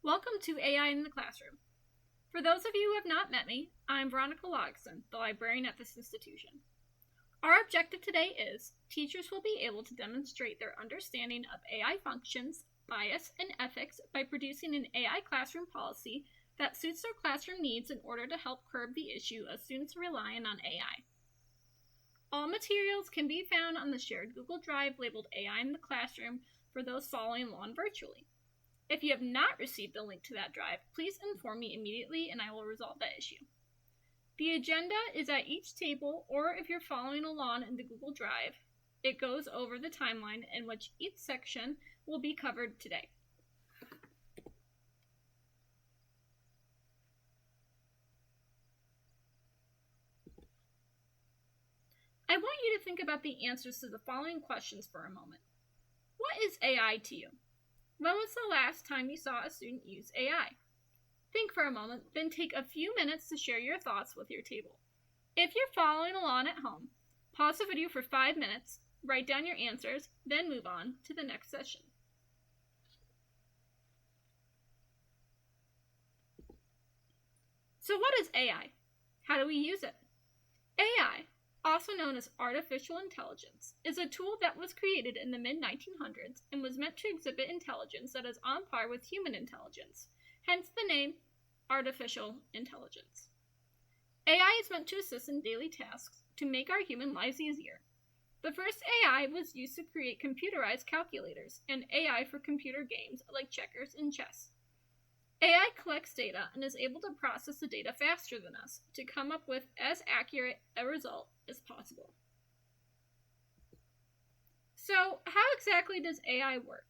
Welcome to AI in the Classroom. For those of you who have not met me, I'm Veronica Logson, the librarian at this institution. Our objective today is teachers will be able to demonstrate their understanding of AI functions, bias, and ethics by producing an AI classroom policy that suits their classroom needs in order to help curb the issue of students relying on AI. All materials can be found on the shared Google Drive labeled AI in the Classroom for those following along virtually. If you have not received the link to that drive, please inform me immediately and I will resolve that issue. The agenda is at each table, or if you're following along in the Google Drive, it goes over the timeline in which each section will be covered today. I want you to think about the answers to the following questions for a moment. What is AI to you? When was the last time you saw a student use AI? Think for a moment, then take a few minutes to share your thoughts with your table. If you're following along at home, pause the video for 5 minutes, write down your answers, then move on to the next session. So what is AI? How do we use it? AI, also known as artificial intelligence, is a tool that was created in the mid-1900s and was meant to exhibit intelligence that is on par with human intelligence, hence the name artificial intelligence. AI is meant to assist in daily tasks to make our human lives easier. The first AI was used to create computerized calculators and AI for computer games like checkers and chess. AI collects data and is able to process the data faster than us to come up with as accurate a result as possible. So, how exactly does AI work?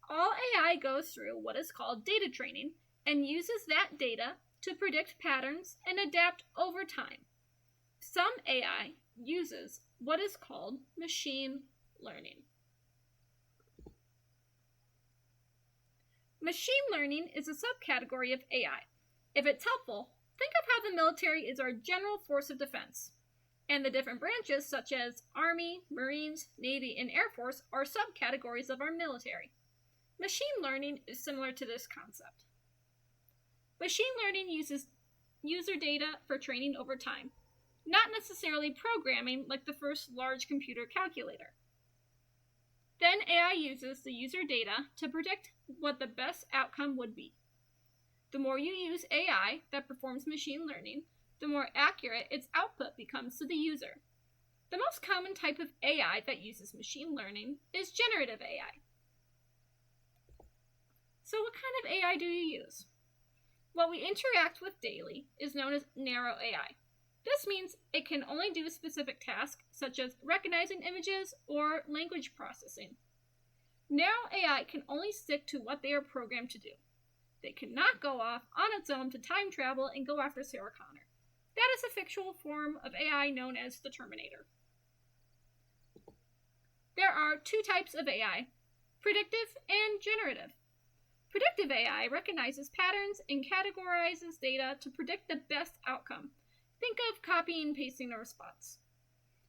All AI goes through what is called data training and uses that data to predict patterns and adapt over time. Some AI uses what is called machine learning. Machine learning is a subcategory of AI. If it's helpful, think of how the military is our general force of defense, and the different branches such as Army, Marines, Navy, and Air Force are subcategories of our military. Machine learning is similar to this concept. Machine learning uses user data for training over time, not necessarily programming like the first large computer calculator. Then AI uses the user data to predict what the best outcome would be. The more you use AI that performs machine learning, the more accurate its output becomes to the user. The most common type of AI that uses machine learning is generative AI. So what kind of AI do you use? What we interact with daily is known as narrow AI. This means it can only do specific tasks such as recognizing images or language processing. Narrow AI can only stick to what they are programmed to do. They cannot go off on its own to time travel and go after Sarah Connor. That is a fictional form of AI known as the Terminator. There are two types of AI, predictive and generative. Predictive AI recognizes patterns and categorizes data to predict the best outcome. Think of copying and pasting a response.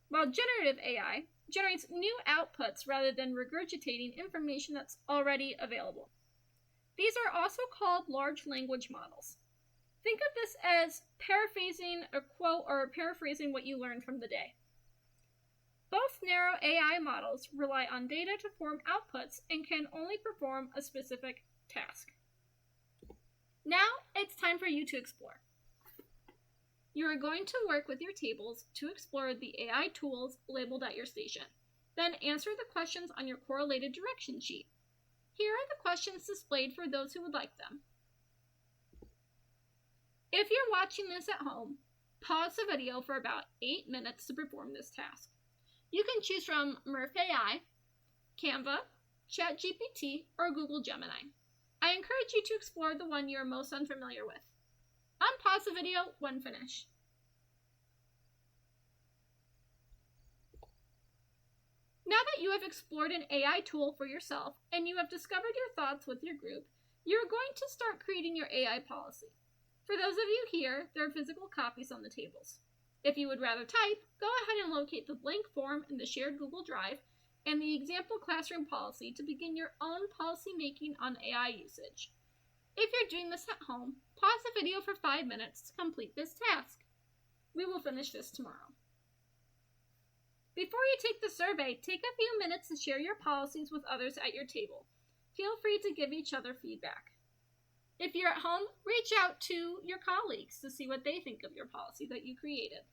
While generative AI generates new outputs rather than regurgitating information that's already available. These are also called large language models. Think of this as paraphrasing a quote or paraphrasing what you learned from the day. Both narrow AI models rely on data to form outputs and can only perform a specific task. Now it's time for you to explore. You are going to work with your tables to explore the AI tools labeled at your station. Then answer the questions on your correlated direction sheet. Here are the questions displayed for those who would like them. If you're watching this at home, pause the video for about 8 minutes to perform this task. You can choose from Murf AI, Canva, ChatGPT, or Google Gemini. I encourage you to explore the one you are most unfamiliar with. Unpause the video when finished. Now that you have explored an AI tool for yourself and you have discovered your thoughts with your group, you're going to start creating your AI policy. For those of you here, there are physical copies on the tables. If you would rather type, go ahead and locate the blank form in the shared Google Drive and the example classroom policy to begin your own policy making on AI usage. If you're doing this at home, pause the video for 5 minutes to complete this task. We will finish this tomorrow. Before you take the survey, take a few minutes to share your policies with others at your table. Feel free to give each other feedback. If you're at home, reach out to your colleagues to see what they think of your policy that you created.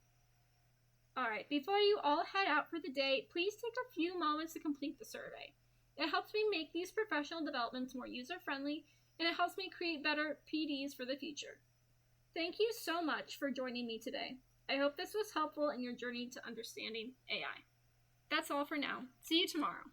Alright, before you all head out for the day, please take a few moments to complete the survey. It helps me make these professional developments more user-friendly, and it helps me create better PDs for the future. Thank you so much for joining me today. I hope this was helpful in your journey to understanding AI. That's all for now. See you tomorrow.